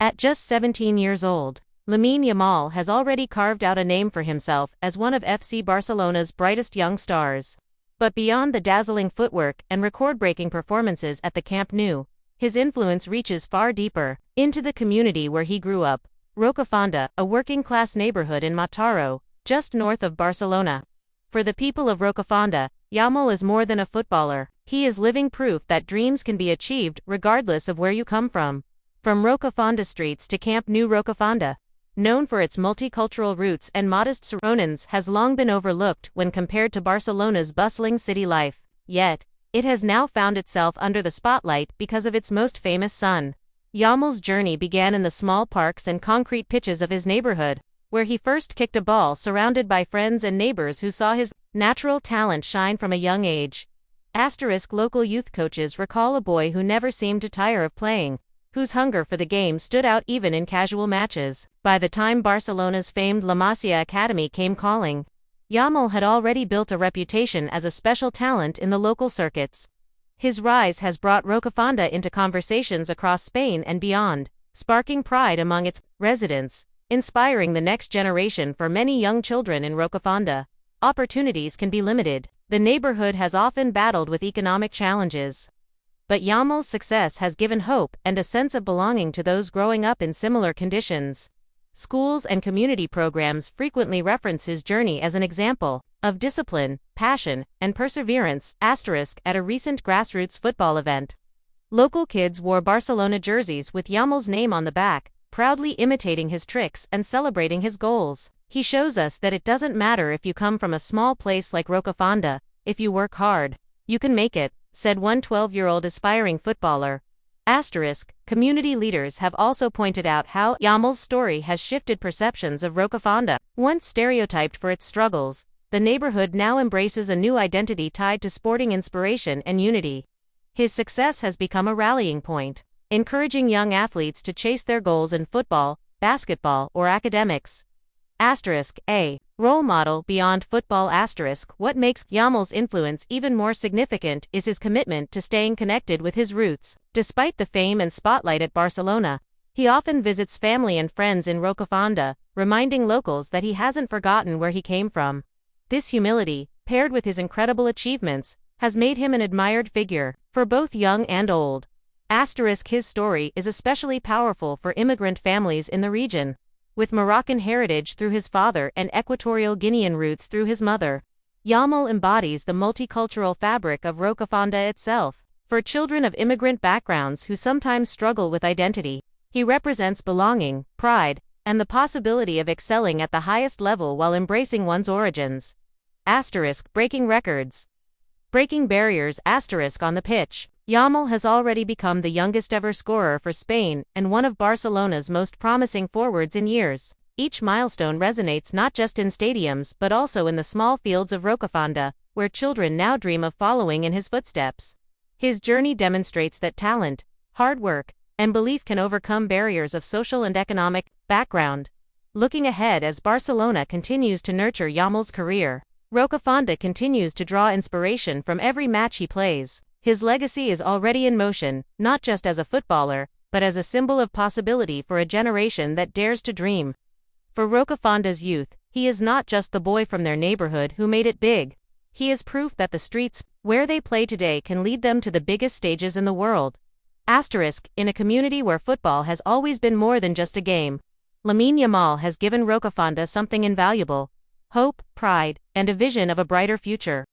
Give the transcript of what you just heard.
At just 17 years old, Lamine Yamal has already carved out a name for himself as one of FC Barcelona's brightest young stars. But beyond the dazzling footwork and record-breaking performances at the Camp Nou, his influence reaches far deeper, into the community where he grew up, Rocafonda, a working-class neighborhood in Mataró, just north of Barcelona. For the people of Rocafonda, Yamal is more than a footballer. He is living proof that dreams can be achieved regardless of where you come from. From Rocafonda streets to Camp Nou, Rocafonda, known for its multicultural roots and modest surroundings, has long been overlooked when compared to Barcelona's bustling city life. Yet, it has now found itself under the spotlight because of its most famous son. Yamal's journey began in the small parks and concrete pitches of his neighborhood, where he first kicked a ball surrounded by friends and neighbors who saw his natural talent shine from a young age. Local youth coaches recall a boy who never seemed to tire of playing, whose hunger for the game stood out even in casual matches. By the time Barcelona's famed La Masia Academy came calling, Yamal had already built a reputation as a special talent in the local circuits. His rise has brought Rocafonda into conversations across Spain and beyond, sparking pride among its residents, inspiring the next generation. For many young children in Rocafonda, opportunities can be limited. The neighborhood has often battled with economic challenges. But Yamal's success has given hope and a sense of belonging to those growing up in similar conditions. Schools and community programs frequently reference his journey as an example of discipline, passion, and perseverance. At a recent grassroots football event, local kids wore Barcelona jerseys with Yamal's name on the back, proudly imitating his tricks and celebrating his goals. He shows us that it doesn't matter if you come from a small place like Rocafonda. If you work hard, you can make it, said one 12-year-old aspiring footballer. Community leaders have also pointed out how Yamal's story has shifted perceptions of Rocafonda. Once stereotyped for its struggles, the neighborhood now embraces a new identity tied to sporting inspiration and unity. His success has become a rallying point, encouraging young athletes to chase their goals in football, basketball, or academics. A role model beyond football. What makes Yamal's influence even more significant is his commitment to staying connected with his roots. Despite the fame and spotlight at Barcelona, he often visits family and friends in Rocafonda, reminding locals that he hasn't forgotten where he came from. This humility, paired with his incredible achievements, has made him an admired figure for both young and old. His story is especially powerful for immigrant families in the region. With Moroccan heritage through his father and Equatorial Guinean roots through his mother, Yamal embodies the multicultural fabric of Rocafonda itself. For children of immigrant backgrounds who sometimes struggle with identity, he represents belonging, pride, and the possibility of excelling at the highest level while embracing one's origins. Breaking records. Breaking barriers. On the pitch, Yamal has already become the youngest ever scorer for Spain and one of Barcelona's most promising forwards in years. Each milestone resonates not just in stadiums but also in the small fields of Rocafonda, where children now dream of following in his footsteps. His journey demonstrates that talent, hard work, and belief can overcome barriers of social and economic background. Looking ahead, as Barcelona continues to nurture Yamal's career, Rocafonda continues to draw inspiration from every match he plays. His legacy is already in motion, not just as a footballer, but as a symbol of possibility for a generation that dares to dream. For Rocafonda's youth, he is not just the boy from their neighborhood who made it big. He is proof that the streets, where they play today, can lead them to the biggest stages in the world. In a community where football has always been more than just a game, Lamine Yamal has given Rocafonda something invaluable: hope, pride, and a vision of a brighter future.